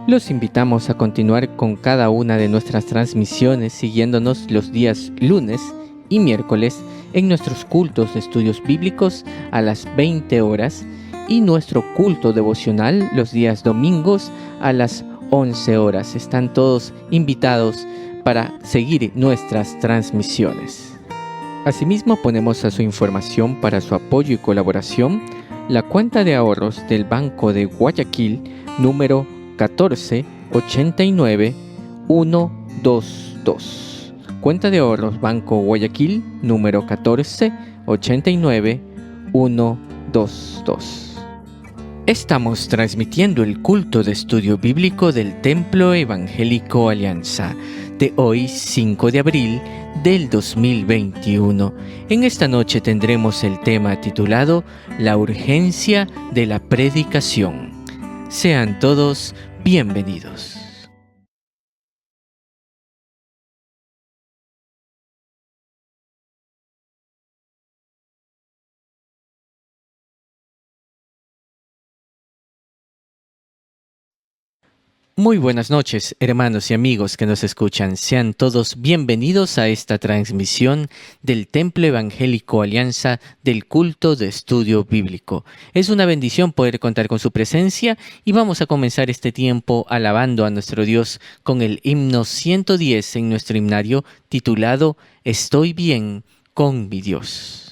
Los invitamos a continuar con cada una de nuestras transmisiones siguiéndonos los días lunes y miércoles en nuestros cultos de estudios bíblicos a las 20 horas y nuestro culto devocional los días domingos a las 11 horas. Están todos invitados para seguir nuestras transmisiones. Asimismo, ponemos a su información para su apoyo y colaboración la cuenta de ahorros del Banco de Guayaquil número 1489122. Cuenta de ahorros Banco Guayaquil número 1489122. Estamos transmitiendo el culto de estudio bíblico del Templo Evangélico Alianza de hoy 5 de abril del 2021. En esta noche tendremos el tema titulado La urgencia de la predicación. Sean todos bienvenidos. Muy buenas noches, hermanos y amigos que nos escuchan. Sean todos bienvenidos a esta transmisión del Templo Evangélico Alianza del culto de estudio bíblico. Es una bendición poder contar con su presencia y vamos a comenzar este tiempo alabando a nuestro Dios con el himno 110 en nuestro himnario titulado Estoy bien con mi Dios.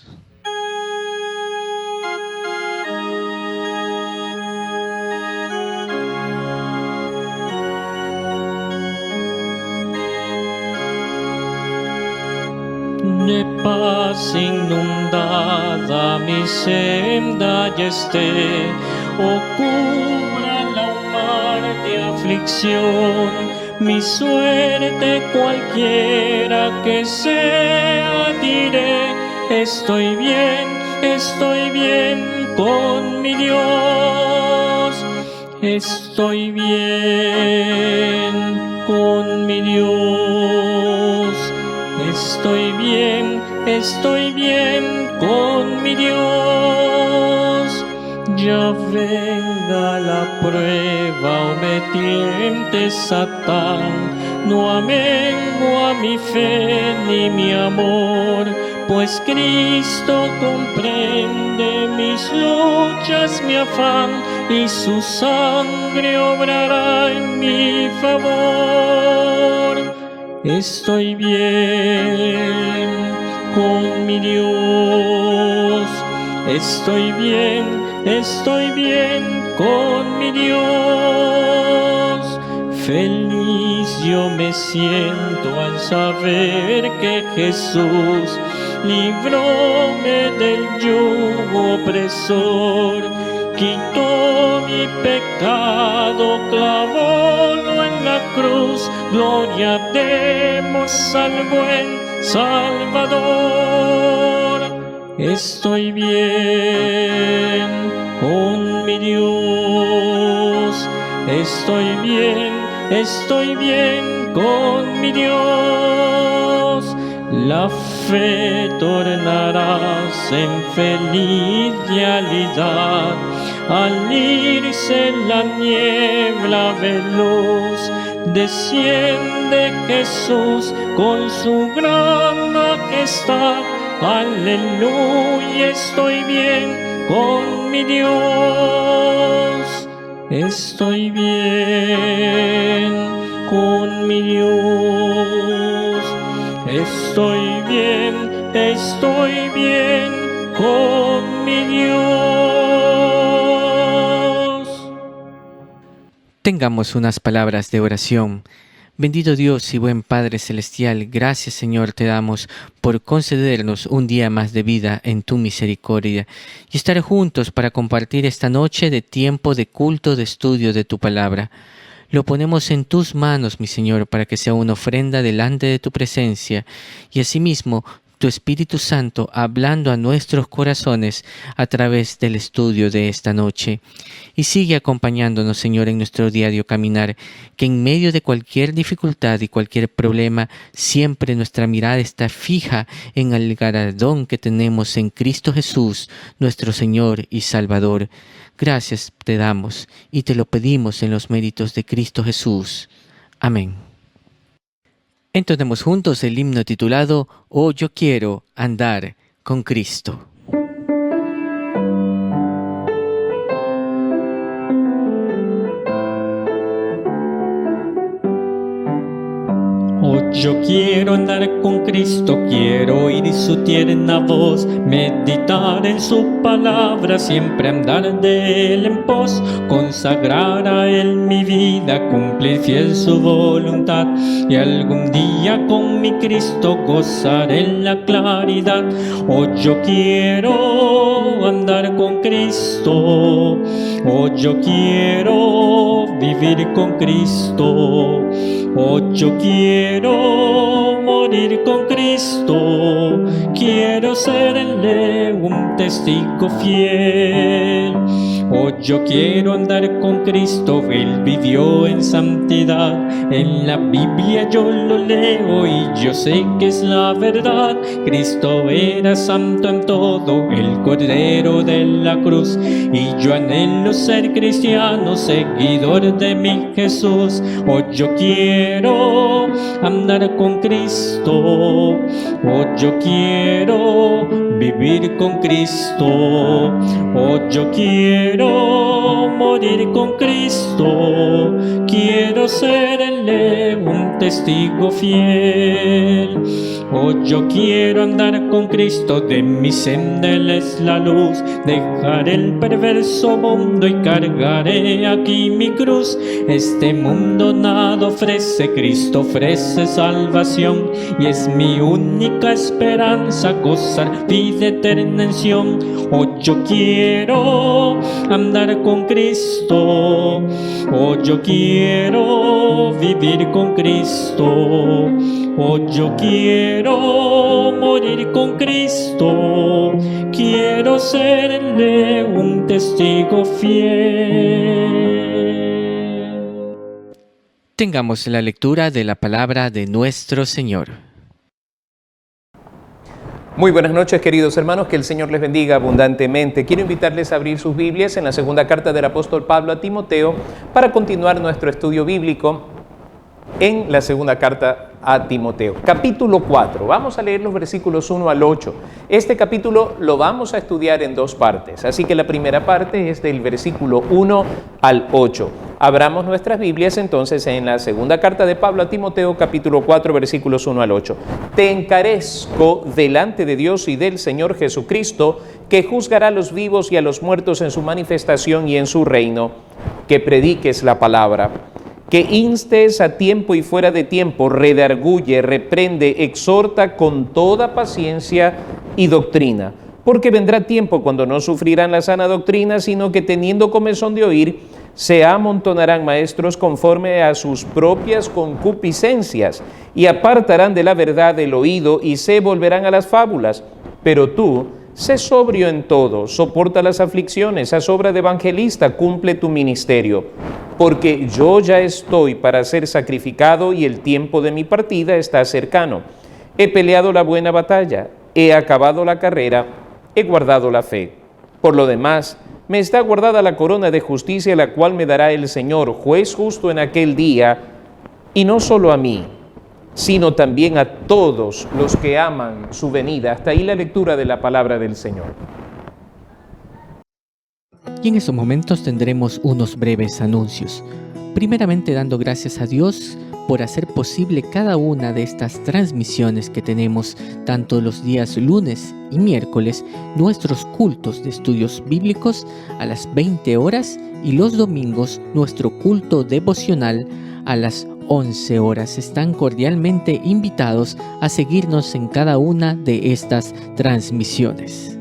De paz inundada mi senda ya esté, o cubra la mar de aflicción, mi suerte cualquiera que sea, diré, estoy bien con mi Dios, estoy bien con mi Dios. Estoy bien con mi Dios. Ya venga la prueba o me tiente Satán, no amengo mi fe ni mi amor, pues Cristo comprende mis luchas, mi afán, y su sangre obrará en mi favor. Estoy bien con mi Dios, estoy bien con mi Dios. Feliz yo me siento al saber que Jesús libróme del yugo opresor, quitó mi pecado, clavólo en la cruz. Gloria demos al buen Salvador. Estoy bien con mi Dios. Estoy bien con mi Dios. La fe tornarás en feliz realidad al irse la niebla veloz. Desciende Jesús con su gran majestad. Aleluya, estoy bien con mi Dios. Estoy bien con mi Dios. Estoy bien con mi Dios. Tengamos unas palabras de oración. Bendito Dios y buen Padre Celestial, gracias Señor te damos por concedernos un día más de vida en tu misericordia y estar juntos para compartir esta noche de tiempo de culto, de estudio de tu palabra. Lo ponemos en tus manos, mi Señor, para que sea una ofrenda delante de tu presencia y asimismo tu Espíritu Santo hablando a nuestros corazones a través del estudio de esta noche. Y sigue acompañándonos, Señor, en nuestro diario caminar, que en medio de cualquier dificultad y cualquier problema, siempre nuestra mirada está fija en el galardón que tenemos en Cristo Jesús, nuestro Señor y Salvador. Gracias te damos y te lo pedimos en los méritos de Cristo Jesús. Amén. Entonemos juntos el himno titulado «Oh, yo quiero andar con Cristo». Oh, yo quiero andar con Cristo, quiero oír su tierna voz, meditar en su palabra, siempre andar de Él en pos, consagrar a Él mi vida, cumplir fiel su voluntad, y algún día con mi Cristo gozar en la claridad. Oh, yo quiero andar con Cristo, oh, yo quiero vivir con Cristo, oh, yo quiero morir con Cristo, quiero serle un testigo fiel. Oh, yo quiero andar con Cristo, Él vivió en santidad, en la Biblia yo lo leo y yo sé que es la verdad. Cristo era santo en todo, el Cordero de la cruz, y yo anhelo ser cristiano, seguidor de mi Jesús. Oh, yo quiero andar con Cristo, oh, yo quiero vivir con Cristo, oh, yo quiero morir con Cristo, quiero serle un testigo fiel. Oh, yo quiero andar con Cristo, de mi senda Él es la luz, dejaré el perverso mundo y cargaré aquí mi cruz. Este mundo nada ofrece, Cristo ofrece salvación, y es mi única esperanza gozar vida eterna en Sion. Oh, yo quiero andar con Cristo, oh, yo quiero vivir con Cristo, oh, yo quiero morir con Cristo, quiero serle un testigo fiel. Tengamos la lectura de la palabra de nuestro Señor. Muy buenas noches, queridos hermanos, que el Señor les bendiga abundantemente. Quiero invitarles a abrir sus Biblias en la segunda carta del apóstol Pablo a Timoteo para continuar nuestro estudio bíblico en la segunda carta a Timoteo. Capítulo 4. Vamos a leer los versículos 1 al 8. Este capítulo lo vamos a estudiar en dos partes, así que la primera parte es del versículo 1 al 8. Abramos nuestras Biblias entonces en la segunda carta de Pablo a Timoteo, capítulo 4, versículos 1 al 8. Te encarezco delante de Dios y del Señor Jesucristo, que juzgará a los vivos y a los muertos en su manifestación y en su reino, que prediques la palabra, que instes a tiempo y fuera de tiempo, redarguye, reprende, exhorta con toda paciencia y doctrina, porque vendrá tiempo cuando no sufrirán la sana doctrina, sino que teniendo comezón de oír, se amontonarán maestros conforme a sus propias concupiscencias, y apartarán de la verdad el oído y se volverán a las fábulas. Pero tú, sé sobrio en todo, soporta las aflicciones, haz obra de evangelista, cumple tu ministerio. Porque yo ya estoy para ser sacrificado y el tiempo de mi partida está cercano. He peleado la buena batalla, he acabado la carrera, he guardado la fe. Por lo demás, me está guardada la corona de justicia, la cual me dará el Señor, juez justo en aquel día, y no solo a mí, sino también a todos los que aman su venida. Hasta ahí la lectura de la palabra del Señor. Y en estos momentos tendremos unos breves anuncios. Primeramente dando gracias a Dios por hacer posible cada una de estas transmisiones que tenemos tanto los días lunes y miércoles, nuestros cultos de estudios bíblicos a las 20 horas y los domingos nuestro culto devocional a las 11 horas. Están cordialmente invitados a seguirnos en cada una de estas transmisiones.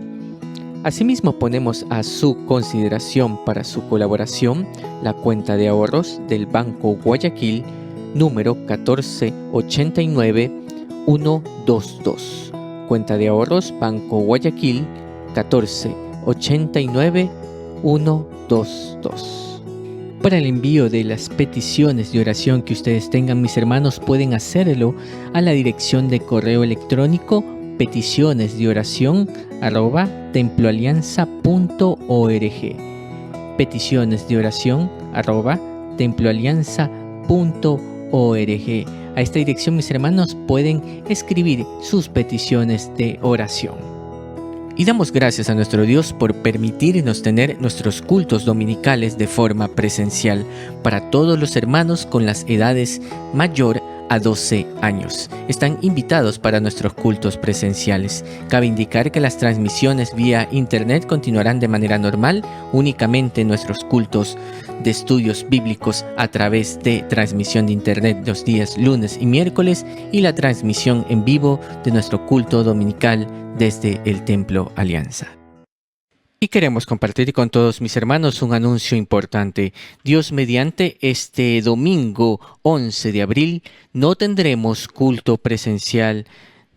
Asimismo, ponemos a su consideración para su colaboración la cuenta de ahorros del Banco Guayaquil, número 1489122, cuenta de ahorros Banco Guayaquil 14 89 122. Para el envío de las peticiones de oración que ustedes tengan, mis hermanos, pueden hacerlo a la dirección de correo electrónico peticionesdeoración@temploalianza.org. peticionesdeoración@temploalianza.org. A esta dirección, mis hermanos, pueden escribir sus peticiones de oración. Y damos gracias a nuestro Dios por permitirnos tener nuestros cultos dominicales de forma presencial para todos los hermanos con las edades mayor a 12 años. Están invitados para nuestros cultos presenciales. Cabe indicar que las transmisiones vía internet continuarán de manera normal, únicamente nuestros cultos de estudios bíblicos a través de transmisión de internet los días lunes y miércoles y la transmisión en vivo de nuestro culto dominical desde el Templo Alianza. Y queremos compartir con todos mis hermanos un anuncio importante. Dios mediante, este domingo 11 de abril no tendremos culto presencial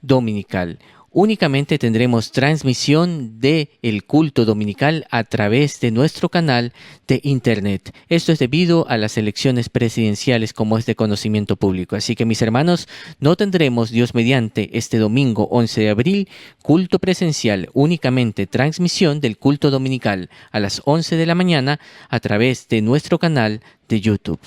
dominical. Únicamente tendremos transmisión del culto dominical a través de nuestro canal de internet. Esto es debido a las elecciones presidenciales, como es de conocimiento público. Así que mis hermanos, no tendremos, Dios mediante, este domingo 11 de abril, culto presencial, únicamente transmisión del culto dominical a las 11 de la mañana a través de nuestro canal de YouTube.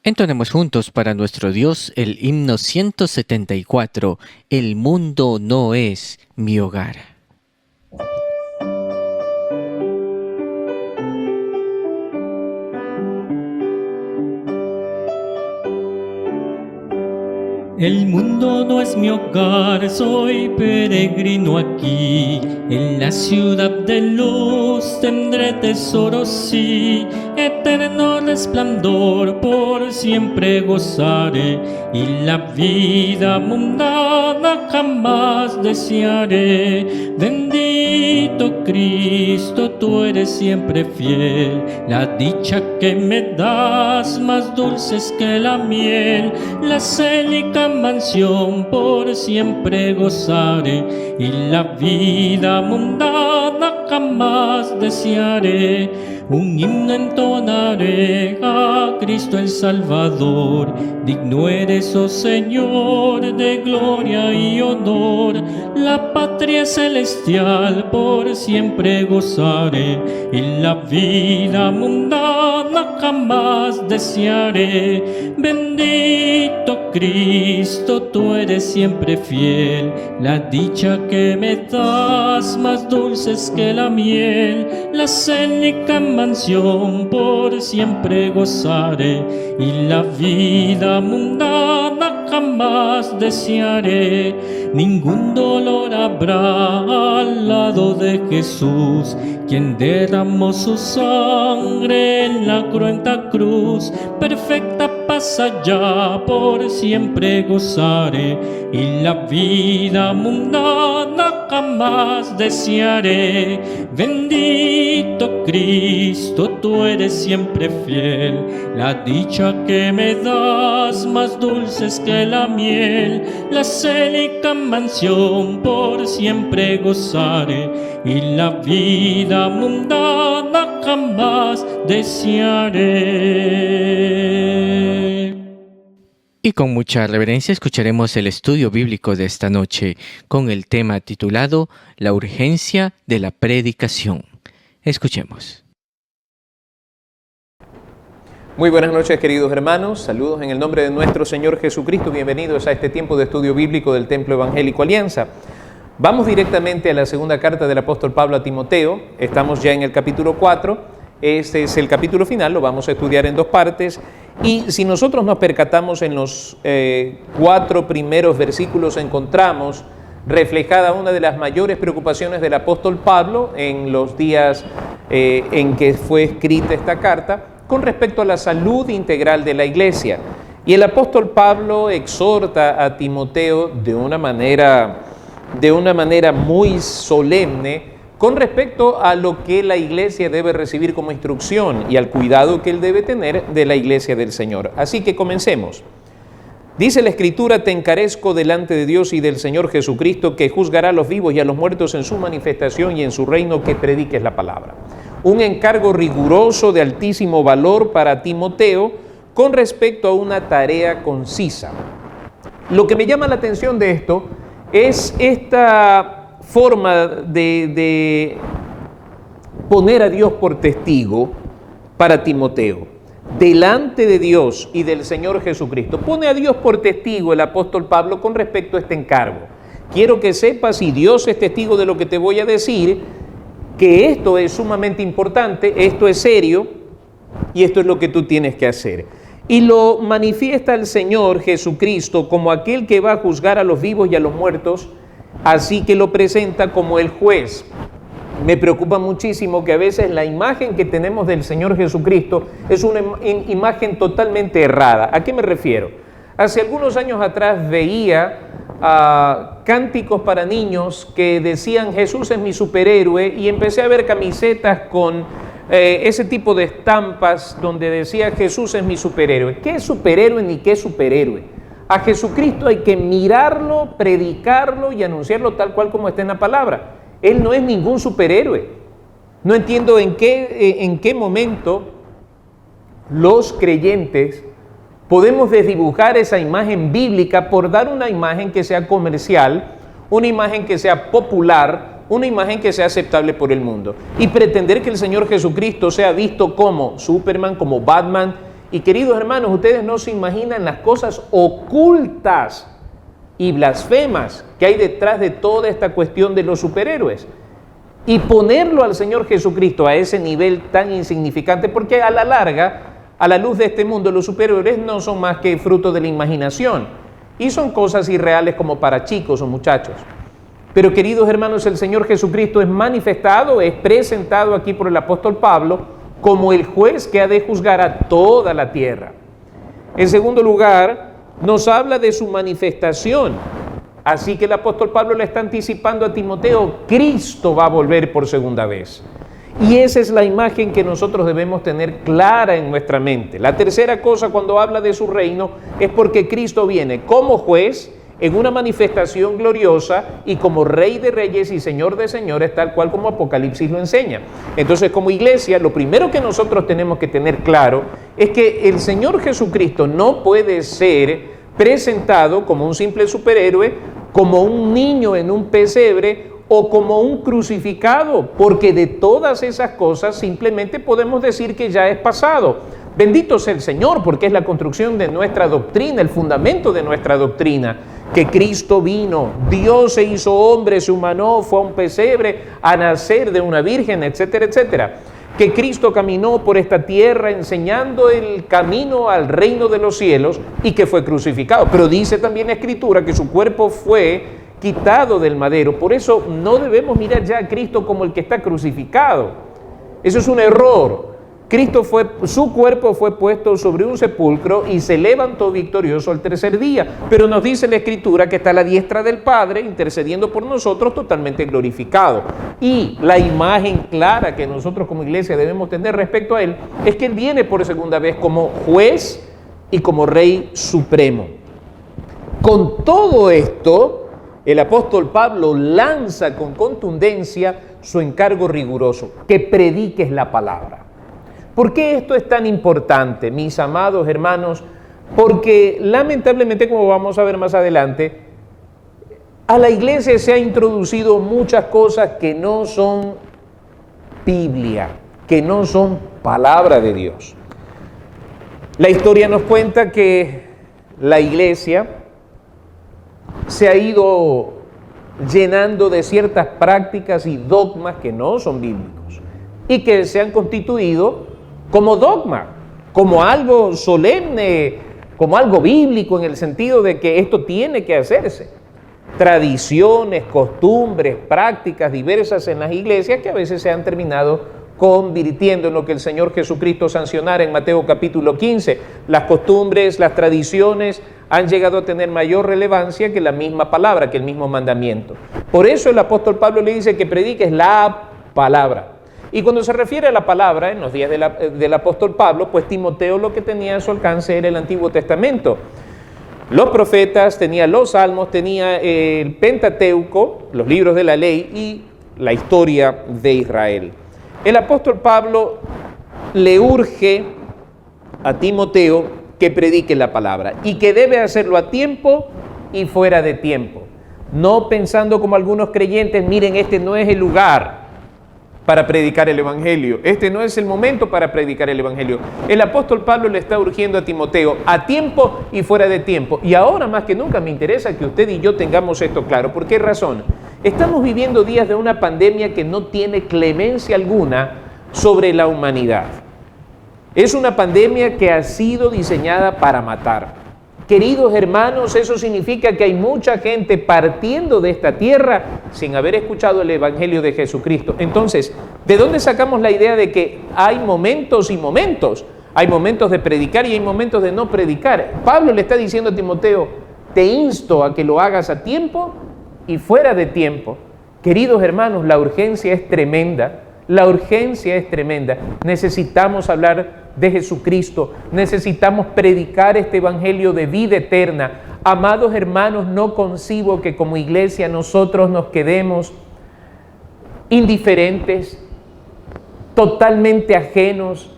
Entonemos juntos para nuestro Dios el himno 174, El mundo no es mi hogar. El mundo no es mi hogar, soy peregrino aquí. En la ciudad de luz tendré tesoros, sí. Eterno resplandor por siempre gozaré. Y la vida mundana jamás desearé. Bendito Cristo, tú eres siempre fiel. La dicha que me das, más dulces que la miel. La célica mansión por siempre gozaré, y la vida mundana jamás desearé. Un himno entonaré a Cristo el Salvador. Digno eres, oh Señor, de gloria y honor. La patria celestial por siempre gozaré, y la vida mundana jamás desearé. Bendito Cristo, tú eres siempre fiel. La dicha que me das, más dulces que la miel. La célica mansión por siempre gozaré, y la vida mundana jamás desearé. Ningún dolor habrá al lado de Jesús, quien derramó su sangre en la cruenta cruz. Perfecta paz allá por siempre gozaré, y la vida mundana jamás desearé. Bendito Cristo, tú eres siempre fiel. La dicha que me das, más dulces que la miel. La célica mansión por siempre gozaré, y la vida mundana jamás desearé. Y con mucha reverencia escucharemos el estudio bíblico de esta noche con el tema titulado La urgencia de la predicación. Escuchemos. Muy buenas noches, queridos hermanos. Saludos en el nombre de nuestro Señor Jesucristo. Bienvenidos a este tiempo de estudio bíblico del Templo Evangélico Alianza. Vamos directamente a la segunda carta del apóstol Pablo a Timoteo. Estamos ya en el capítulo 4. Este es el capítulo final, lo vamos a estudiar en dos partes. Y si nosotros nos percatamos en los 4 primeros versículos, encontramos reflejada una de las mayores preocupaciones del apóstol Pablo en los días en que fue escrita esta carta, con respecto a la salud integral de la iglesia. Y el apóstol Pablo exhorta a Timoteo de una manera muy solemne con respecto a lo que la iglesia debe recibir como instrucción y al cuidado que él debe tener de la iglesia del Señor. Así que comencemos. Dice la Escritura: te encarezco delante de Dios y del Señor Jesucristo, que juzgará a los vivos y a los muertos en su manifestación y en su reino, que prediques la palabra. Un encargo riguroso de altísimo valor para Timoteo con respecto a una tarea concisa. Lo que me llama la atención de esto es esta forma de poner a Dios por testigo para Timoteo. Delante de Dios y del Señor Jesucristo. Pone a Dios por testigo el apóstol Pablo con respecto a este encargo. Quiero que sepas, y Dios es testigo de lo que te voy a decir, que esto es sumamente importante, esto es serio, y esto es lo que tú tienes que hacer. Y lo manifiesta el Señor Jesucristo como aquel que va a juzgar a los vivos y a los muertos, así que lo presenta como el juez. Me preocupa muchísimo que a veces la imagen que tenemos del Señor Jesucristo es una imagen totalmente errada. ¿A qué me refiero? Hace algunos años atrás veía cánticos para niños que decían Jesús es mi superhéroe, y empecé a ver camisetas con ese tipo de estampas donde decía Jesús es mi superhéroe. ¿Qué es superhéroe ni qué es superhéroe? A Jesucristo hay que mirarlo, predicarlo y anunciarlo tal cual como está en la palabra. Él no es ningún superhéroe. No entiendo en qué momento los creyentes podemos desdibujar esa imagen bíblica por dar una imagen que sea comercial, una imagen que sea popular, una imagen que sea aceptable por el mundo, y pretender que el Señor Jesucristo sea visto como Superman, como Batman. Y queridos hermanos, ustedes no se imaginan las cosas ocultas y blasfemas que hay detrás de toda esta cuestión de los superhéroes, y ponerlo al Señor Jesucristo a ese nivel tan insignificante, porque a la larga, a la luz de este mundo, los superhéroes no son más que fruto de la imaginación y son cosas irreales como para chicos o muchachos. Pero queridos hermanos, el Señor Jesucristo es manifestado, es presentado aquí por el apóstol Pablo como el juez que ha de juzgar a toda la tierra. En segundo lugar, nos habla de su manifestación. Así que el apóstol Pablo le está anticipando a Timoteo: Cristo va a volver por segunda vez. Y esa es la imagen que nosotros debemos tener clara en nuestra mente. La tercera cosa, cuando habla de su reino, es porque Cristo viene como juez en una manifestación gloriosa y como Rey de Reyes y Señor de Señores, tal cual como Apocalipsis lo enseña. Entonces, como iglesia, lo primero que nosotros tenemos que tener claro es que el Señor Jesucristo no puede ser presentado como un simple superhéroe, como un niño en un pesebre o como un crucificado, porque de todas esas cosas simplemente podemos decir que ya es pasado. Bendito sea el Señor, porque es la construcción de nuestra doctrina, el fundamento de nuestra doctrina, que Cristo vino, Dios se hizo hombre, se humanó, fue a un pesebre a nacer de una virgen, etcétera, etcétera. Que Cristo caminó por esta tierra enseñando el camino al reino de los cielos y que fue crucificado. Pero dice también la Escritura que su cuerpo fue quitado del madero. Por eso no debemos mirar ya a Cristo como el que está crucificado. Eso es un error. Su cuerpo fue puesto sobre un sepulcro y se levantó victorioso al tercer día. Pero nos dice la Escritura que está a la diestra del Padre intercediendo por nosotros, totalmente glorificado. Y la imagen clara que nosotros como iglesia debemos tener respecto a Él es que Él viene por segunda vez como juez y como Rey supremo. Con todo esto, el apóstol Pablo lanza con contundencia su encargo riguroso: que prediques la palabra. ¿Por qué esto es tan importante, mis amados hermanos? Porque lamentablemente, como vamos a ver más adelante, a la iglesia se ha introducido muchas cosas que no son Biblia, que no son palabra de Dios. La historia nos cuenta que la iglesia se ha ido llenando de ciertas prácticas y dogmas que no son bíblicos y que se han constituido como dogma, como algo solemne, como algo bíblico, en el sentido de que esto tiene que hacerse. Tradiciones, costumbres, prácticas diversas en las iglesias que a veces se han terminado convirtiendo en lo que el Señor Jesucristo sancionara en Mateo capítulo 15. Las costumbres, las tradiciones han llegado a tener mayor relevancia que la misma palabra, que el mismo mandamiento. Por eso el apóstol Pablo le dice que prediques la palabra. Y cuando se refiere a la palabra, en los días del apóstol Pablo, pues Timoteo lo que tenía a su alcance era el Antiguo Testamento. los profetas, tenía los salmos, tenía el Pentateuco, los libros de la ley y la historia de Israel. El apóstol Pablo le urge a Timoteo que predique la palabra y que debe hacerlo a tiempo y fuera de tiempo. No pensando como algunos creyentes, miren, este no es el lugar para predicar el evangelio, este no es el momento para predicar el evangelio. El apóstol Pablo le está urgiendo a Timoteo a tiempo y fuera de tiempo. Y ahora más que nunca me interesa que usted y yo tengamos esto claro. ¿Por qué razón? Estamos viviendo días de una pandemia que no tiene clemencia alguna sobre la humanidad. Es una pandemia que ha sido diseñada para matar. Queridos hermanos, eso significa que hay mucha gente partiendo de esta tierra sin haber escuchado el evangelio de Jesucristo. Entonces, ¿de dónde sacamos la idea de que hay momentos y momentos? Hay momentos de predicar y hay momentos de no predicar. Pablo le está diciendo a Timoteo, te insto a que lo hagas a tiempo y fuera de tiempo. Queridos hermanos, la urgencia es tremenda. La urgencia es tremenda. Necesitamos hablar de Jesucristo. Necesitamos predicar este evangelio de vida eterna. Amados hermanos, no concibo que como iglesia nosotros nos quedemos indiferentes, totalmente ajenos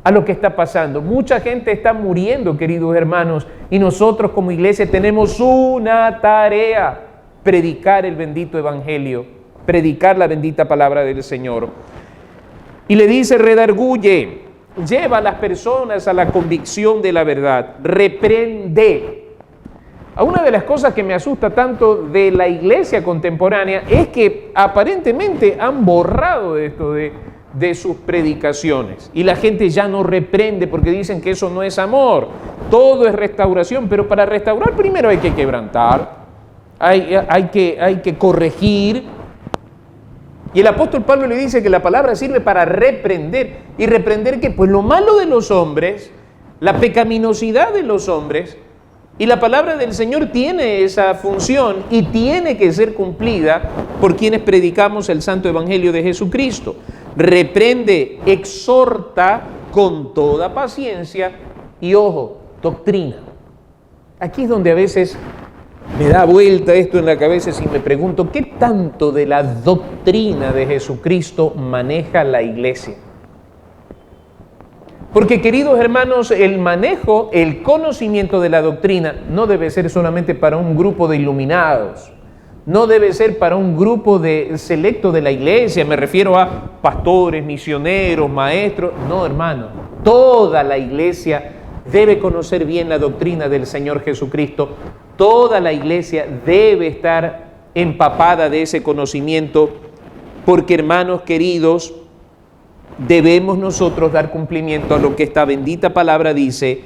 a lo que está pasando. Mucha gente está muriendo, queridos hermanos, y nosotros como iglesia tenemos una tarea: predicar el bendito evangelio, predicar la bendita palabra del Señor. Y le dice, redarguye, lleva a las personas a la convicción de la verdad, reprende. Una de las cosas que me asusta tanto de la iglesia contemporánea es que aparentemente han borrado esto de sus predicaciones y la gente ya no reprende porque dicen que eso no es amor, todo es restauración, pero para restaurar primero hay que quebrantar, hay que corregir. Y el apóstol Pablo le dice que la palabra sirve para reprender. ¿Y reprender qué? Pues lo malo de los hombres, la pecaminosidad de los hombres. Y la palabra del Señor tiene esa función y tiene que ser cumplida por quienes predicamos el santo evangelio de Jesucristo. Reprende, exhorta con toda paciencia y, ojo, doctrina. Aquí es donde a veces me da vuelta esto en la cabeza y me pregunto, ¿qué tanto de la doctrina de Jesucristo maneja la iglesia? Porque, queridos hermanos, el manejo, el conocimiento de la doctrina no debe ser solamente para un grupo de iluminados, no debe ser para un grupo selecto de la iglesia, me refiero a pastores, misioneros, maestros. No, hermano, toda la iglesia debe conocer bien la doctrina del Señor Jesucristo. Toda la iglesia debe estar empapada de ese conocimiento, porque, hermanos queridos, debemos nosotros dar cumplimiento a lo que esta bendita palabra dice,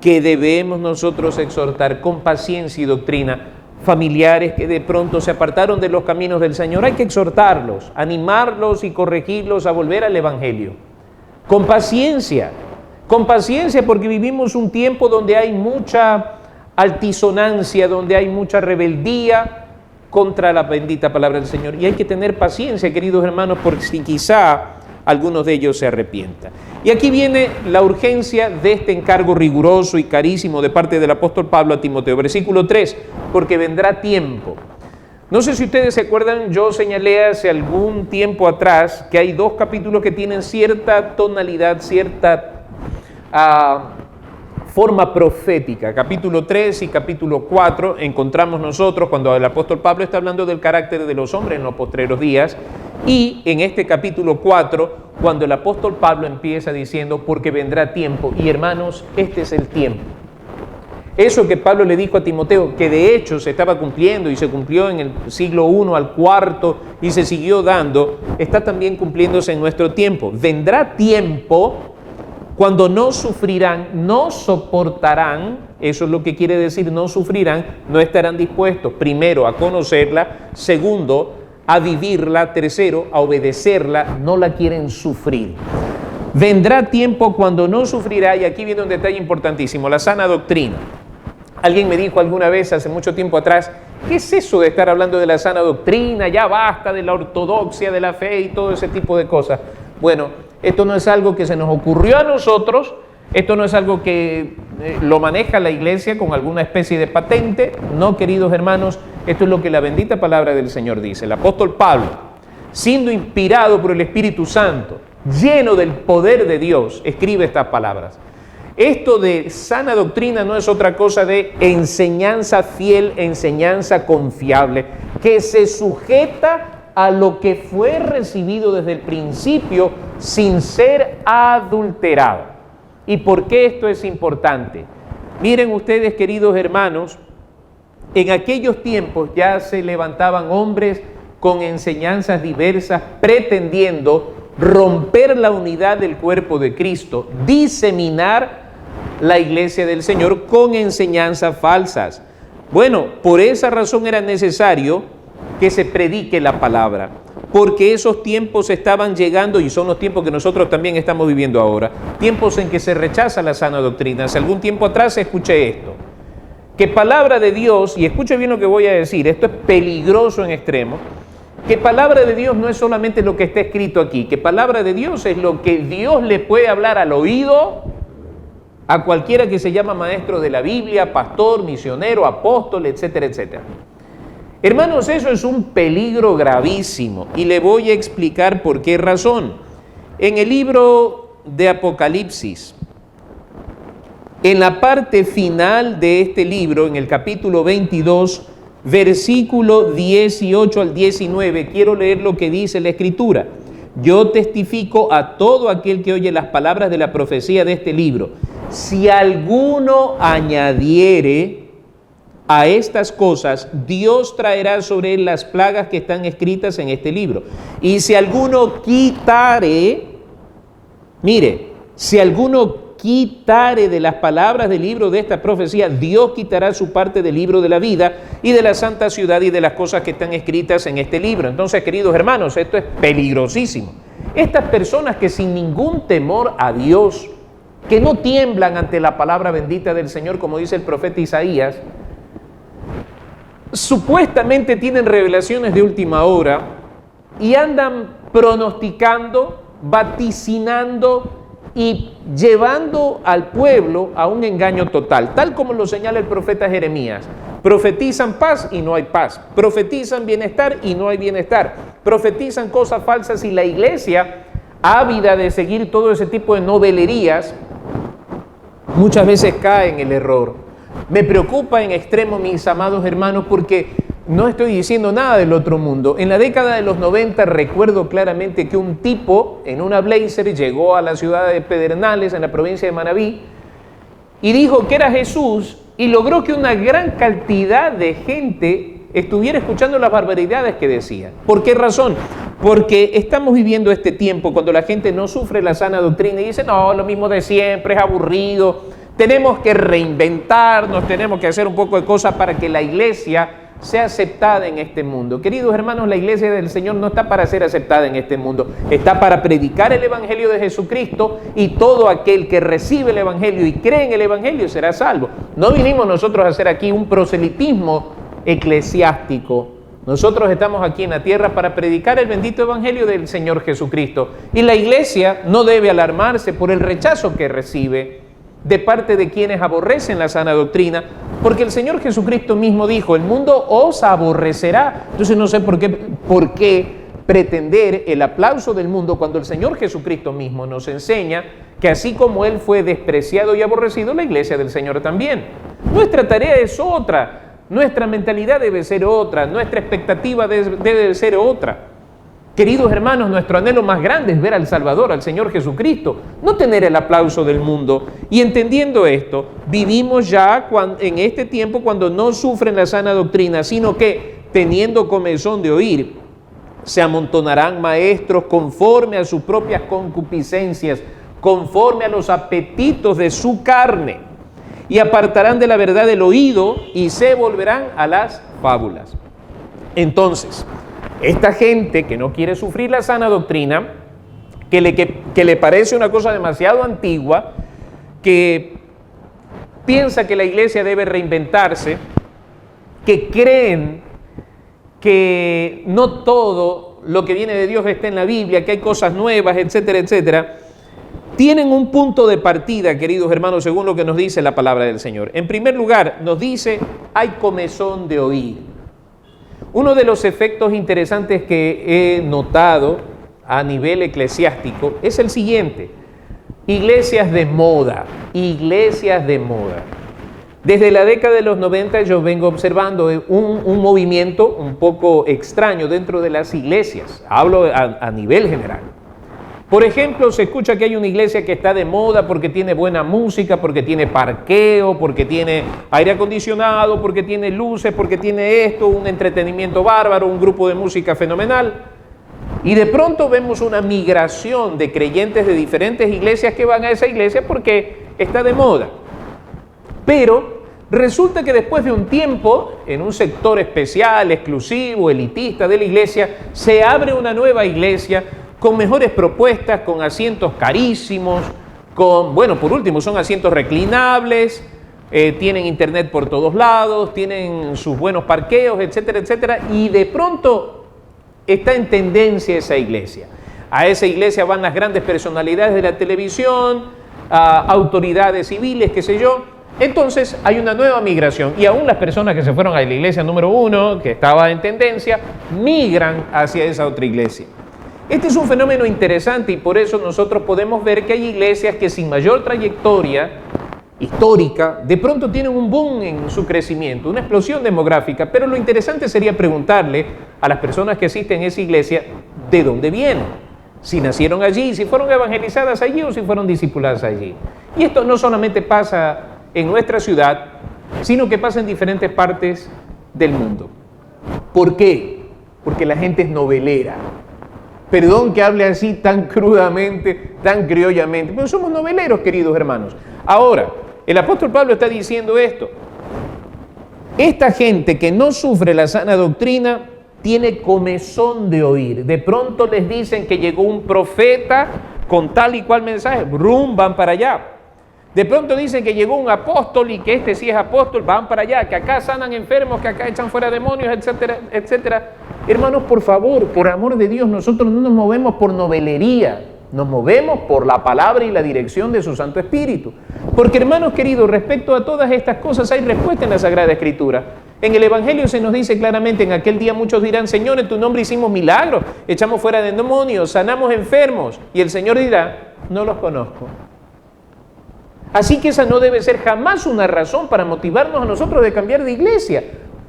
que debemos nosotros exhortar con paciencia y doctrina. Familiares que de pronto se apartaron de los caminos del Señor, hay que exhortarlos, animarlos y corregirlos a volver al evangelio. Con paciencia, porque vivimos un tiempo donde hay mucha altisonancia, donde hay mucha rebeldía contra la bendita palabra del Señor. Y hay que tener paciencia, queridos hermanos, porque si quizá algunos de ellos se arrepientan. Y aquí viene la urgencia de este encargo riguroso y carísimo de parte del apóstol Pablo a Timoteo. Versículo 3, porque vendrá tiempo. No sé si ustedes se acuerdan, yo señalé hace algún tiempo atrás que hay dos capítulos que tienen cierta tonalidad, cierta forma profética. Capítulo 3 y capítulo 4 encontramos nosotros cuando el apóstol Pablo está hablando del carácter de los hombres en los postreros días, y en este capítulo 4 cuando el apóstol Pablo empieza diciendo porque vendrá tiempo. Y hermanos, este es el tiempo. Eso que Pablo le dijo a Timoteo, que de hecho se estaba cumpliendo y se cumplió en el siglo I al IV y se siguió dando, está también cumpliéndose en nuestro tiempo. Vendrá tiempo cuando no sufrirán, no soportarán, eso es lo que quiere decir no sufrirán, no estarán dispuestos, primero, a conocerla, segundo, a vivirla, tercero, a obedecerla, no la quieren sufrir. Vendrá tiempo cuando no sufrirá, y aquí viene un detalle importantísimo, la sana doctrina. Alguien me dijo alguna vez, hace mucho tiempo atrás, ¿qué es eso de estar hablando de la sana doctrina? Ya basta de la ortodoxia de la fe y todo ese tipo de cosas. Bueno, esto no es algo que se nos ocurrió a nosotros, Esto no es algo que lo maneja la iglesia con alguna especie de patente. No, queridos hermanos, esto es lo que la bendita palabra del Señor dice. El apóstol Pablo, siendo inspirado por el Espíritu Santo, lleno del poder de Dios, escribe estas palabras. Esto de sana doctrina no es otra cosa de enseñanza fiel, enseñanza confiable, que se sujeta a lo que fue recibido desde el principio sin ser adulterado. ¿Y por qué esto es importante? Miren ustedes, queridos hermanos, en aquellos tiempos ya se levantaban hombres con enseñanzas diversas pretendiendo romper la unidad del cuerpo de Cristo, diseminar la iglesia del Señor con enseñanzas falsas. Bueno, por esa razón era necesario que se predique la palabra, porque esos tiempos estaban llegando y son los tiempos que nosotros también estamos viviendo ahora, tiempos en que se rechaza la sana doctrina. Hace algún tiempo atrás escuché esto, que palabra de Dios, y escuche bien lo que voy a decir, esto es peligroso en extremo, que palabra de Dios no es solamente lo que está escrito aquí, que palabra de Dios es lo que Dios le puede hablar al oído a cualquiera que se llama maestro de la Biblia, pastor, misionero, apóstol, etcétera, etcétera. Hermanos, eso es un peligro gravísimo y le voy a explicar por qué razón. En el libro de Apocalipsis, en la parte final de este libro, en el capítulo 22, versículo 18 al 19, quiero leer lo que dice la Escritura. Yo testifico a todo aquel que oye las palabras de la profecía de este libro. Si alguno añadiere a estas cosas, Dios traerá sobre él las plagas que están escritas en este libro. Y si alguno quitare, mire, si alguno quitare de las palabras del libro de esta profecía, Dios quitará su parte del libro de la vida y de la santa ciudad y de las cosas que están escritas en este libro. Entonces, queridos hermanos, esto es peligrosísimo. Estas personas que sin ningún temor a Dios, que no tiemblan ante la palabra bendita del Señor, como dice el profeta Isaías, supuestamente tienen revelaciones de última hora y andan pronosticando, vaticinando y llevando al pueblo a un engaño total, tal como lo señala el profeta Jeremías. Profetizan paz y no hay paz, profetizan bienestar y no hay bienestar, profetizan cosas falsas y la iglesia, ávida de seguir todo ese tipo de novelerías, muchas veces cae en el error. Me preocupa en extremo, mis amados hermanos, porque no estoy diciendo nada del otro mundo. En la década de los 90 recuerdo claramente que un tipo en una Blazer llegó a la ciudad de Pedernales, en la provincia de Manabí, y dijo que era Jesús y logró que una gran cantidad de gente estuviera escuchando las barbaridades que decía. ¿Por qué razón? Porque estamos viviendo este tiempo cuando la gente no sufre la sana doctrina y dice, no, lo mismo de siempre, es aburrido. Tenemos que reinventarnos, tenemos que hacer un poco de cosas para que la iglesia sea aceptada en este mundo. Queridos hermanos, la iglesia del Señor no está para ser aceptada en este mundo, está para predicar el evangelio de Jesucristo y todo aquel que recibe el evangelio y cree en el evangelio será salvo. No vinimos nosotros a hacer aquí un proselitismo eclesiástico. Nosotros estamos aquí en la tierra para predicar el bendito evangelio del Señor Jesucristo. Y la iglesia no debe alarmarse por el rechazo que recibe de parte de quienes aborrecen la sana doctrina, porque el Señor Jesucristo mismo dijo, el mundo os aborrecerá. Entonces no sé por qué pretender el aplauso del mundo cuando el Señor Jesucristo mismo nos enseña que así como Él fue despreciado y aborrecido, la iglesia del Señor también. Nuestra tarea es otra, nuestra mentalidad debe ser otra, nuestra expectativa debe ser otra. Queridos hermanos, nuestro anhelo más grande es ver al Salvador, al Señor Jesucristo, no tener el aplauso del mundo. Y entendiendo esto, vivimos ya en este tiempo cuando no sufren la sana doctrina, sino que, teniendo comezón de oír, se amontonarán maestros conforme a sus propias concupiscencias, conforme a los apetitos de su carne, y apartarán de la verdad el oído y se volverán a las fábulas. Entonces, esta gente que no quiere sufrir la sana doctrina, que le parece una cosa demasiado antigua, que piensa que la iglesia debe reinventarse, que creen que no todo lo que viene de Dios está en la Biblia, que hay cosas nuevas, etcétera, etcétera, tienen un punto de partida, queridos hermanos, según lo que nos dice la palabra del Señor. En primer lugar, nos dice, hay comezón de oír. Uno de los efectos interesantes que he notado a nivel eclesiástico es el siguiente: iglesias de moda, iglesias de moda. Desde la década de los 90 yo vengo observando un movimiento un poco extraño dentro de las iglesias. Hablo a nivel general. Por ejemplo, se escucha que hay una iglesia que está de moda porque tiene buena música, porque tiene parqueo, porque tiene aire acondicionado, porque tiene luces, porque tiene esto, un entretenimiento bárbaro, un grupo de música fenomenal. Y de pronto vemos una migración de creyentes de diferentes iglesias que van a esa iglesia porque está de moda. Pero resulta que después de un tiempo, en un sector especial, exclusivo, elitista de la iglesia, se abre una nueva iglesia con mejores propuestas, con asientos carísimos, por último son asientos reclinables, tienen internet por todos lados, tienen sus buenos parqueos, etcétera, etcétera, y de pronto está en tendencia esa iglesia. A esa iglesia van las grandes personalidades de la televisión, autoridades civiles, qué sé yo. Entonces hay una nueva migración y aún las personas que se fueron a la iglesia número 1, que estaba en tendencia, migran hacia esa otra iglesia. Este es un fenómeno interesante y por eso nosotros podemos ver que hay iglesias que sin mayor trayectoria histórica, de pronto tienen un boom en su crecimiento, una explosión demográfica, pero lo interesante sería preguntarle a las personas que asisten a esa iglesia de dónde vienen, si nacieron allí, si fueron evangelizadas allí o si fueron discipuladas allí. Y esto no solamente pasa en nuestra ciudad, sino que pasa en diferentes partes del mundo. ¿Por qué? Porque la gente es novelera. Perdón que hable así tan crudamente, tan criollamente, pero somos noveleros, queridos hermanos. Ahora, el apóstol Pablo está diciendo esto. Esta gente que no sufre la sana doctrina tiene comezón de oír. De pronto les dicen que llegó un profeta con tal y cual mensaje, brum, van para allá. De pronto dicen que llegó un apóstol y que este sí es apóstol, van para allá, que acá sanan enfermos, que acá echan fuera demonios, etcétera, etcétera. Hermanos, por favor, por amor de Dios, nosotros no nos movemos por novelería, nos movemos por la palabra y la dirección de su Santo Espíritu. Porque, hermanos queridos, respecto a todas estas cosas hay respuesta en la Sagrada Escritura. En el Evangelio se nos dice claramente, en aquel día muchos dirán, Señor, en tu nombre hicimos milagros, echamos fuera de demonios, sanamos enfermos. Y el Señor dirá, no los conozco. Así que esa no debe ser jamás una razón para motivarnos a nosotros de cambiar de iglesia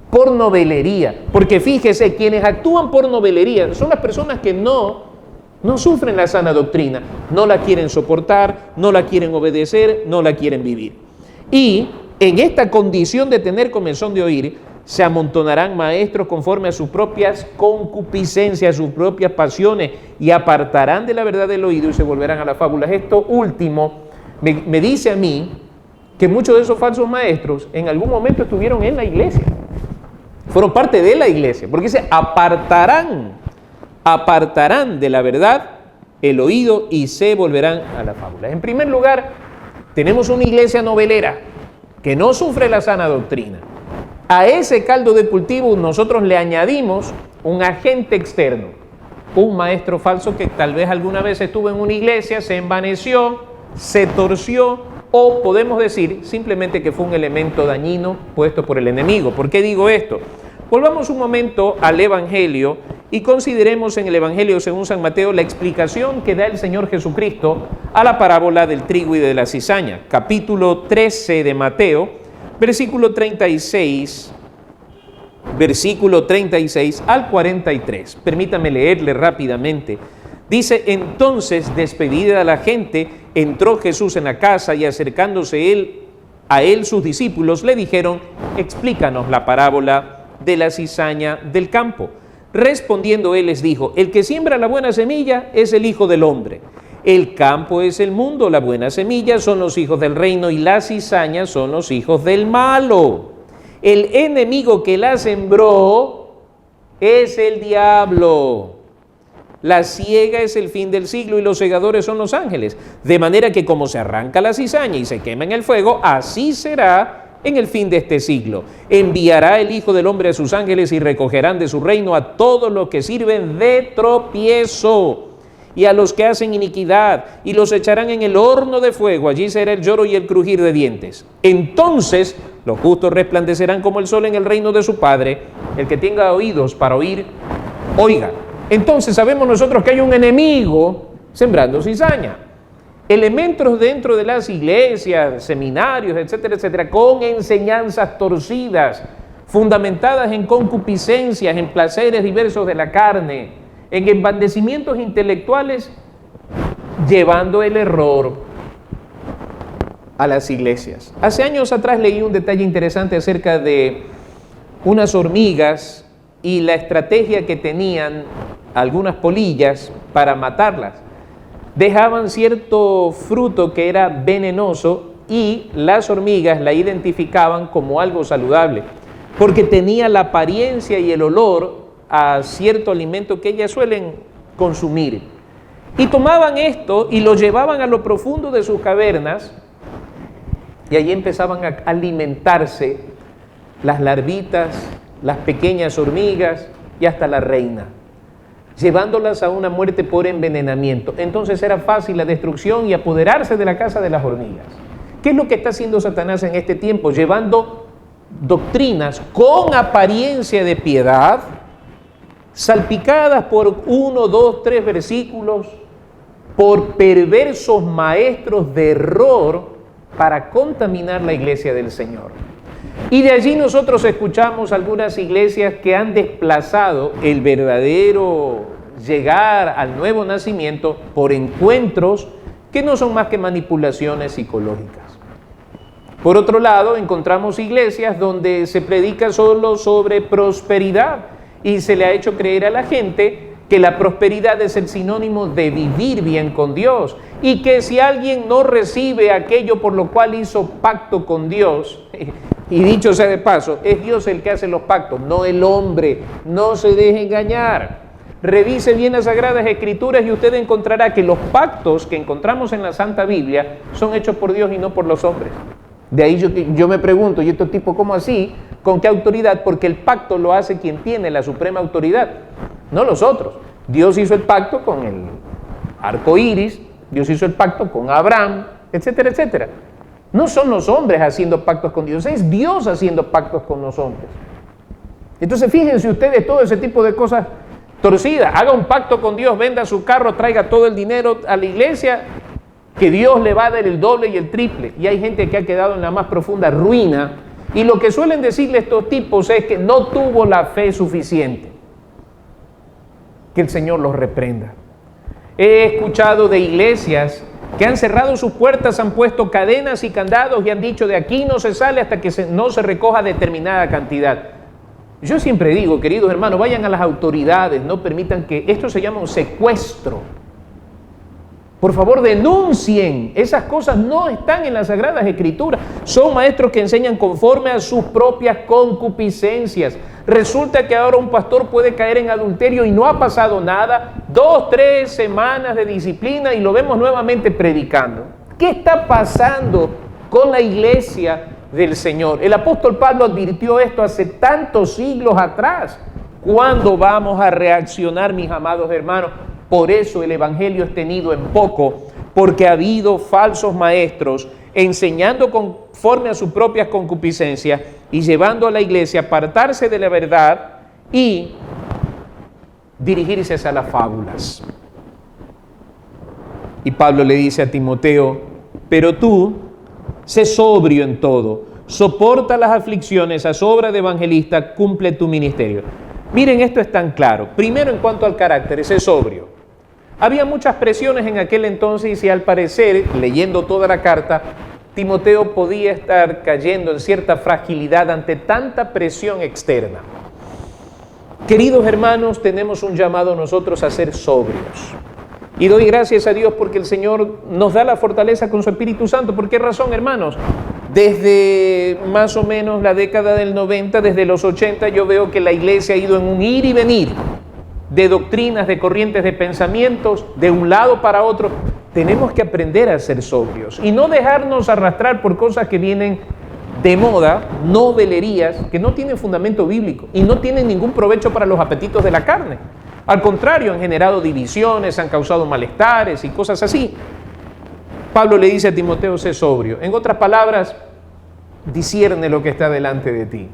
por novelería. Porque fíjese, quienes actúan por novelería son las personas que no sufren la sana doctrina, no la quieren soportar, no la quieren obedecer, no la quieren vivir. Y en esta condición de tener comezón de oír, se amontonarán maestros conforme a sus propias concupiscencias, a sus propias pasiones, y apartarán de la verdad del oído y se volverán a las fábulas. Esto último me dice a mí que muchos de esos falsos maestros en algún momento estuvieron en la iglesia, fueron parte de la iglesia, porque se apartarán de la verdad el oído y se volverán a las fábulas. En primer lugar, tenemos una iglesia novelera que no sufre la sana doctrina. A ese caldo de cultivo nosotros le añadimos un agente externo, un maestro falso que tal vez alguna vez estuvo en una iglesia, se envaneció, se torció, o podemos decir simplemente que fue un elemento dañino puesto por el enemigo. ¿Por qué digo esto? Volvamos un momento al Evangelio y consideremos en el Evangelio según San Mateo la explicación que da el Señor Jesucristo a la parábola del trigo y de la cizaña. Capítulo 13 de Mateo, versículo 36 al 43. Permítame leerle rápidamente. Dice, entonces, despedida la gente, entró Jesús en la casa y acercándose a él sus discípulos le dijeron, explícanos la parábola de la cizaña del campo. Respondiendo él les dijo, el que siembra la buena semilla es el Hijo del Hombre. El campo es el mundo, la buena semilla son los hijos del reino y la cizaña son los hijos del malo. El enemigo que la sembró es el diablo. La siega es el fin del siglo y los segadores son los ángeles. De manera que como se arranca la cizaña y se quema en el fuego, así será en el fin de este siglo. Enviará el Hijo del Hombre a sus ángeles y recogerán de su reino a todos los que sirven de tropiezo y a los que hacen iniquidad, y los echarán en el horno de fuego. Allí será el lloro y el crujir de dientes. Entonces los justos resplandecerán como el sol en el reino de su Padre. El que tenga oídos para oír, oiga. Entonces sabemos nosotros que hay un enemigo sembrando cizaña. Elementos dentro de las iglesias, seminarios, etcétera, etcétera, con enseñanzas torcidas, fundamentadas en concupiscencias, en placeres diversos de la carne, en embandecimientos intelectuales, llevando el error a las iglesias. Hace años atrás leí un detalle interesante acerca de unas hormigas y la estrategia que tenían algunas polillas para matarlas. Dejaban cierto fruto que era venenoso y las hormigas la identificaban como algo saludable, porque tenía la apariencia y el olor a cierto alimento que ellas suelen consumir. Y tomaban esto y lo llevaban a lo profundo de sus cavernas y allí empezaban a alimentarse las larvitas, las pequeñas hormigas y hasta la reina, llevándolas a una muerte por envenenamiento. Entonces era fácil la destrucción y apoderarse de la casa de las hormigas. ¿Qué es lo que está haciendo Satanás en este tiempo? Llevando doctrinas con apariencia de piedad, salpicadas por 1, 2, 3 versículos, por perversos maestros de error para contaminar la iglesia del Señor. Y de allí nosotros escuchamos algunas iglesias que han desplazado el verdadero llegar al nuevo nacimiento por encuentros que no son más que manipulaciones psicológicas. Por otro lado, encontramos iglesias donde se predica solo sobre prosperidad y se le ha hecho creer a la gente que la prosperidad es el sinónimo de vivir bien con Dios y que si alguien no recibe aquello por lo cual hizo pacto con Dios, y dicho sea de paso, es Dios el que hace los pactos, no el hombre, no se deje engañar. Revise bien las Sagradas Escrituras y usted encontrará que los pactos que encontramos en la Santa Biblia son hechos por Dios y no por los hombres. De ahí yo me pregunto, ¿y estos tipos cómo así? ¿Con qué autoridad? Porque el pacto lo hace quien tiene la suprema autoridad, no los otros. Dios hizo el pacto con el arco iris, Dios hizo el pacto con Abraham, etcétera, etcétera. No son los hombres haciendo pactos con Dios, es Dios haciendo pactos con los hombres. Entonces fíjense ustedes todo ese tipo de cosas torcidas. Haga un pacto con Dios, venda su carro, traiga todo el dinero a la iglesia, que Dios le va a dar el doble y el triple. Y hay gente que ha quedado en la más profunda ruina. Y lo que suelen decirle estos tipos es que no tuvo la fe suficiente. Que el Señor los reprenda. He escuchado de iglesias que han cerrado sus puertas, han puesto cadenas y candados y han dicho de aquí no se sale hasta que no se recoja determinada cantidad. Yo siempre digo, queridos hermanos, vayan a las autoridades, no permitan que esto se llama un secuestro. Por favor, denuncien. Esas cosas no están en las Sagradas Escrituras. Son maestros que enseñan conforme a sus propias concupiscencias. Resulta que ahora un pastor puede caer en adulterio y no ha pasado nada. 2, 3 semanas de disciplina y lo vemos nuevamente predicando. ¿Qué está pasando con la iglesia del Señor? El apóstol Pablo advirtió esto hace tantos siglos atrás. ¿Cuándo vamos a reaccionar, mis amados hermanos? Por eso el evangelio es tenido en poco, porque ha habido falsos maestros enseñando conforme a sus propias concupiscencias y llevando a la iglesia a apartarse de la verdad y dirigirse a las fábulas. Y Pablo le dice a Timoteo, pero tú, sé sobrio en todo, soporta las aflicciones, haz obra de evangelista, cumple tu ministerio. Miren, esto es tan claro. Primero, en cuanto al carácter, sé sobrio. Había muchas presiones en aquel entonces y al parecer, leyendo toda la carta, Timoteo podía estar cayendo en cierta fragilidad ante tanta presión externa. Queridos hermanos, tenemos un llamado nosotros a ser sobrios. Y doy gracias a Dios porque el Señor nos da la fortaleza con su Espíritu Santo. ¿Por qué razón, hermanos? Desde más o menos la década del 90, desde los 80, yo veo que la iglesia ha ido en un ir y venir de doctrinas, de corrientes de pensamientos, de un lado para otro. Tenemos que aprender a ser sobrios y no dejarnos arrastrar por cosas que vienen de moda, novelerías, que no tienen fundamento bíblico y no tienen ningún provecho para los apetitos de la carne. Al contrario, han generado divisiones, han causado malestares y cosas así. Pablo le dice a Timoteo, sé sobrio. En otras palabras, discierne lo que está delante de ti.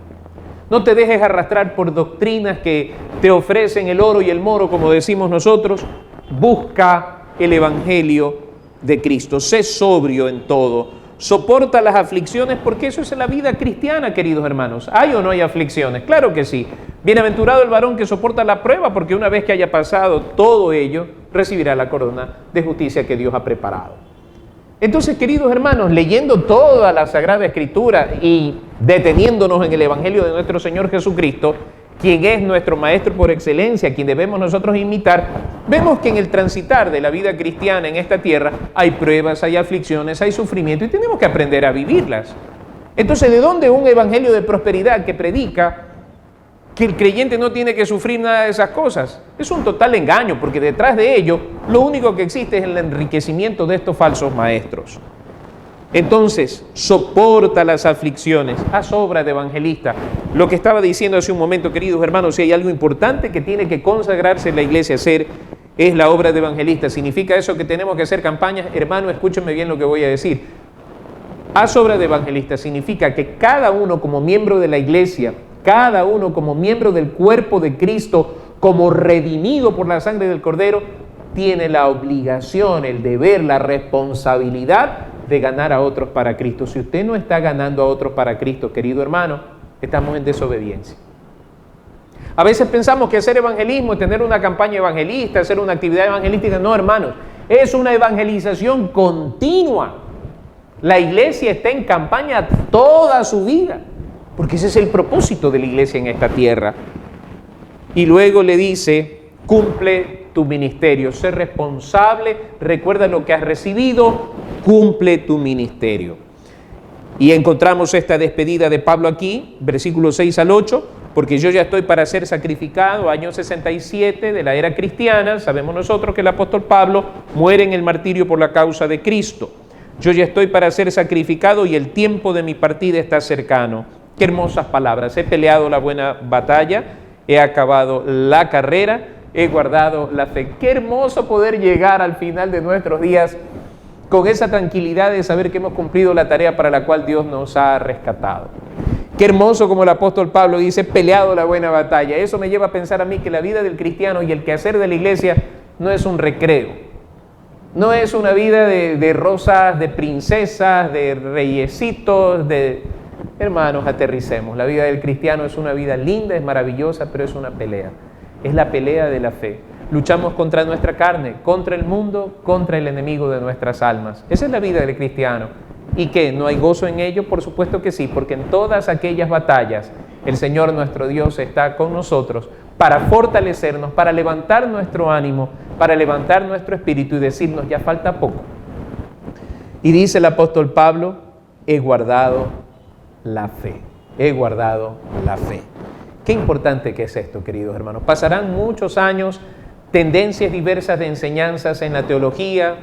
No te dejes arrastrar por doctrinas que te ofrecen el oro y el moro, como decimos nosotros. Busca el evangelio de Cristo. Sé sobrio en todo. Soporta las aflicciones, porque eso es la vida cristiana, queridos hermanos. ¿Hay o no hay aflicciones? Claro que sí. Bienaventurado el varón que soporta la prueba, porque una vez que haya pasado todo ello, recibirá la corona de justicia que Dios ha preparado. Entonces, queridos hermanos, leyendo toda la Sagrada Escritura y deteniéndonos en el Evangelio de nuestro Señor Jesucristo, quien es nuestro Maestro por excelencia, quien debemos nosotros imitar, vemos que en el transitar de la vida cristiana en esta tierra hay pruebas, hay aflicciones, hay sufrimiento y tenemos que aprender a vivirlas. Entonces, ¿de dónde un evangelio de prosperidad que predica que el creyente no tiene que sufrir nada de esas cosas? Es un total engaño, porque detrás de ello lo único que existe es el enriquecimiento de estos falsos maestros. Entonces, soporta las aflicciones, haz obra de evangelista. Lo que estaba diciendo hace un momento, queridos hermanos, si hay algo importante que tiene que consagrarse en la iglesia, hacer, es la obra de evangelista. ¿Significa eso que tenemos que hacer campañas? Hermano, escúchenme bien lo que voy a decir. Haz obra de evangelista significa que cada uno como miembro de la iglesia, cada uno como miembro del cuerpo de Cristo, como redimido por la sangre del Cordero, tiene la obligación, el deber, la responsabilidad de ganar a otros para Cristo. Si usted no está ganando a otros para Cristo, querido hermano, estamos en desobediencia. A veces pensamos que hacer evangelismo es tener una campaña evangelista, hacer una actividad evangelística. No, hermanos, es una evangelización continua. La iglesia está en campaña toda su vida, porque ese es el propósito de la iglesia en esta tierra. Y luego le dice, cumple tu ministerio, sé responsable, recuerda lo que has recibido, cumple tu ministerio. Y encontramos esta despedida de Pablo aquí, versículos 6 al 8, porque yo ya estoy para ser sacrificado, año 67 de la era cristiana. Sabemos nosotros que el apóstol Pablo muere en el martirio por la causa de Cristo. Yo ya estoy para ser sacrificado y el tiempo de mi partida está cercano. Qué hermosas palabras. He peleado la buena batalla, he acabado la carrera, he guardado la fe. Qué hermoso poder llegar al final de nuestros días con esa tranquilidad de saber que hemos cumplido la tarea para la cual Dios nos ha rescatado. Qué hermoso como el apóstol Pablo dice, he peleado la buena batalla. Eso me lleva a pensar a mí que la vida del cristiano y el quehacer de la iglesia no es un recreo. No es una vida de rosas, de princesas, de reyesitos, de... Hermanos, aterricemos. La vida del cristiano es una vida linda, es maravillosa, pero es una pelea. Es la pelea de la fe. Luchamos contra nuestra carne, contra el mundo, contra el enemigo de nuestras almas. Esa es la vida del cristiano. ¿Y qué? ¿No hay gozo en ello? Por supuesto que sí, porque en todas aquellas batallas el Señor nuestro Dios está con nosotros para fortalecernos, para levantar nuestro ánimo, para levantar nuestro espíritu y decirnos, ya falta poco. Y dice el apóstol Pablo, he guardado la fe. He guardado la fe. Qué importante que es esto, queridos hermanos. Pasarán muchos años, tendencias diversas de enseñanzas en la teología,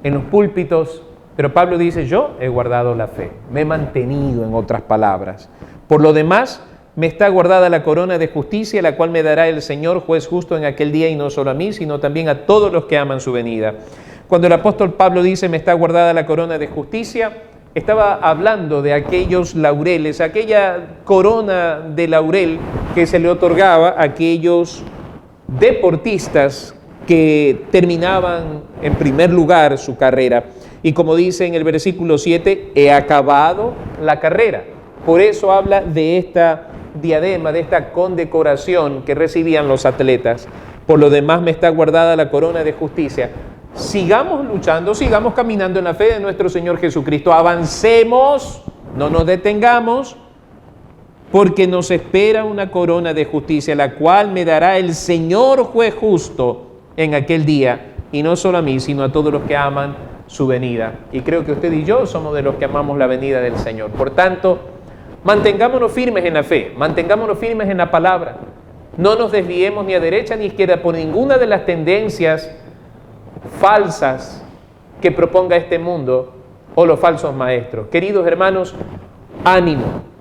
en los púlpitos, pero Pablo dice, yo he guardado la fe, me he mantenido, en otras palabras. Por lo demás, me está guardada la corona de justicia, la cual me dará el Señor, juez justo en aquel día, y no solo a mí, sino también a todos los que aman su venida. Cuando el apóstol Pablo dice, me está guardada la corona de justicia, estaba hablando de aquellos laureles, aquella corona de laurel que se le otorgaba a aquellos deportistas que terminaban en primer lugar su carrera. Y como dice en el versículo 7, he acabado la carrera. Por eso habla de esta diadema, de esta condecoración que recibían los atletas. Por lo demás me está guardada la corona de justicia. Sigamos luchando, sigamos caminando en la fe de nuestro Señor Jesucristo. Avancemos, no nos detengamos, porque nos espera una corona de justicia, la cual me dará el Señor juez justo en aquel día, y no solo a mí, sino a todos los que aman su venida. Y creo que usted y yo somos de los que amamos la venida del Señor. Por tanto, mantengámonos firmes en la fe, mantengámonos firmes en la palabra. No nos desviemos ni a derecha ni a izquierda por ninguna de las tendencias falsas que proponga este mundo o los falsos maestros. Queridos hermanos, ánimo.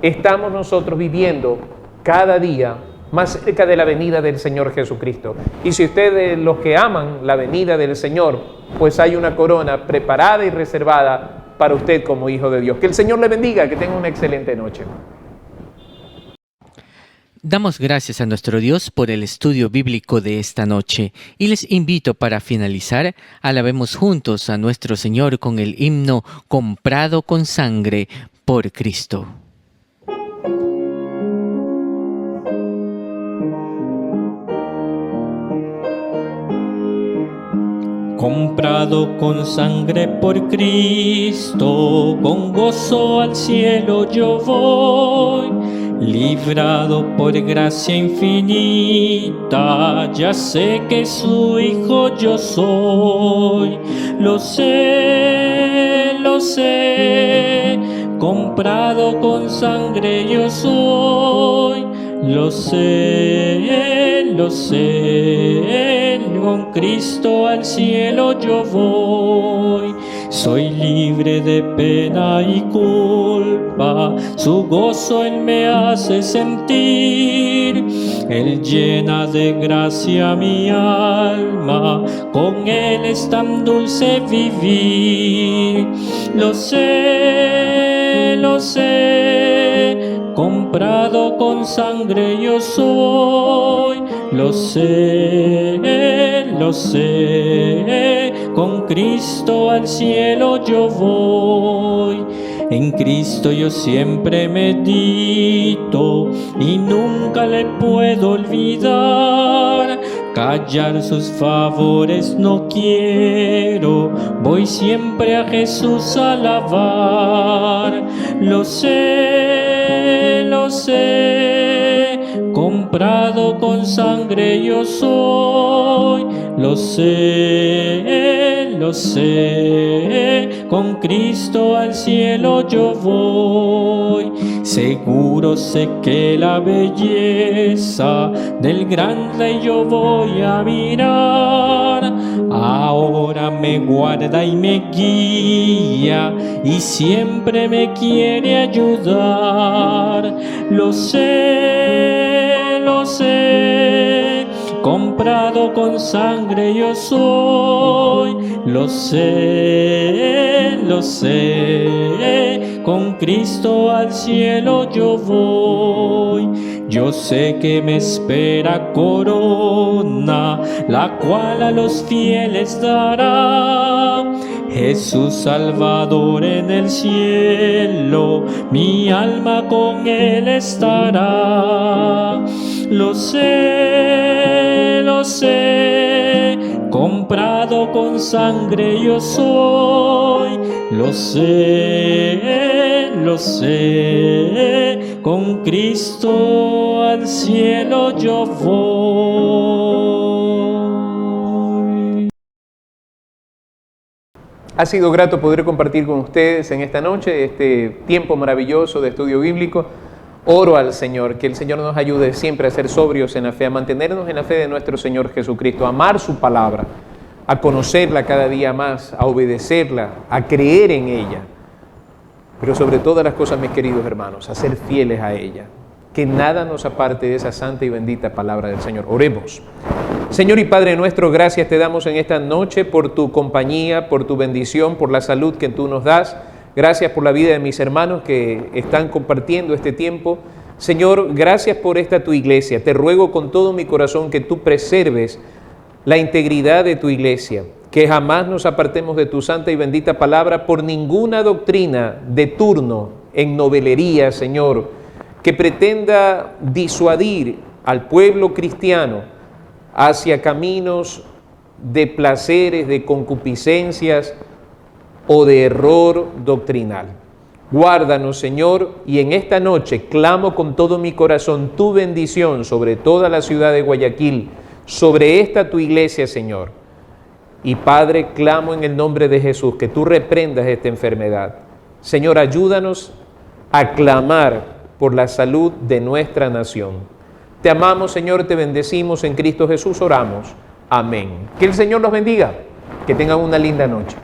Estamos nosotros viviendo cada día más cerca de la venida del Señor Jesucristo. Y si ustedes, los que aman la venida del Señor, pues hay una corona preparada y reservada para usted como hijo de Dios. Que el Señor le bendiga, que tenga una excelente noche. Damos gracias a nuestro Dios por el estudio bíblico de esta noche y les invito para finalizar, alabemos juntos a nuestro Señor con el himno Comprado con sangre por Cristo. Comprado con sangre por Cristo, con gozo al cielo yo voy. Librado por gracia infinita, ya sé que su hijo yo soy. Lo sé, comprado con sangre yo soy. Lo sé, con Cristo al cielo yo voy. Soy libre de pena y culpa, su gozo Él me hace sentir. Él llena de gracia mi alma, con Él es tan dulce vivir. Lo sé, comprado con sangre yo soy. Lo sé, con Cristo al cielo yo voy. En Cristo yo siempre medito y nunca le puedo olvidar. Callar sus favores no quiero, voy siempre a Jesús a alabar. Lo sé, comprado con sangre yo soy. Lo sé, con Cristo al cielo yo voy. Seguro sé que la belleza del gran Rey yo voy a mirar. Ahora me guarda y me guía y siempre me quiere ayudar. Lo sé, comprado con sangre yo soy. Lo sé, con Cristo al cielo yo voy. Yo sé que me espera corona, la cual a los fieles dará. Jesús Salvador en el cielo, mi alma con Él estará. Lo sé, comprado con sangre yo soy. Lo sé, con Cristo al cielo yo voy. Ha sido grato poder compartir con ustedes en esta noche este tiempo maravilloso de estudio bíblico. Oro al Señor, que el Señor nos ayude siempre a ser sobrios en la fe, a mantenernos en la fe de nuestro Señor Jesucristo, a amar su palabra, a conocerla cada día más, a obedecerla, a creer en ella. Pero sobre todas las cosas, mis queridos hermanos, a ser fieles a ella. Que nada nos aparte de esa santa y bendita palabra del Señor. Oremos. Señor y Padre nuestro, gracias te damos en esta noche por tu compañía, por tu bendición, por la salud que tú nos das. Gracias por la vida de mis hermanos que están compartiendo este tiempo. Señor, gracias por esta tu iglesia. Te ruego con todo mi corazón que tú preserves la integridad de tu iglesia, que jamás nos apartemos de tu santa y bendita palabra por ninguna doctrina de turno en novelería, Señor, que pretenda disuadir al pueblo cristiano hacia caminos de placeres, de concupiscencias o de error doctrinal. Guárdanos, Señor, y en esta noche clamo con todo mi corazón tu bendición sobre toda la ciudad de Guayaquil, sobre esta tu iglesia, Señor. Y Padre, clamo en el nombre de Jesús que tú reprendas esta enfermedad. Señor, ayúdanos a clamar por la salud de nuestra nación. Te amamos, Señor, te bendecimos, en Cristo Jesús oramos. Amén. Que el Señor los bendiga, que tengan una linda noche.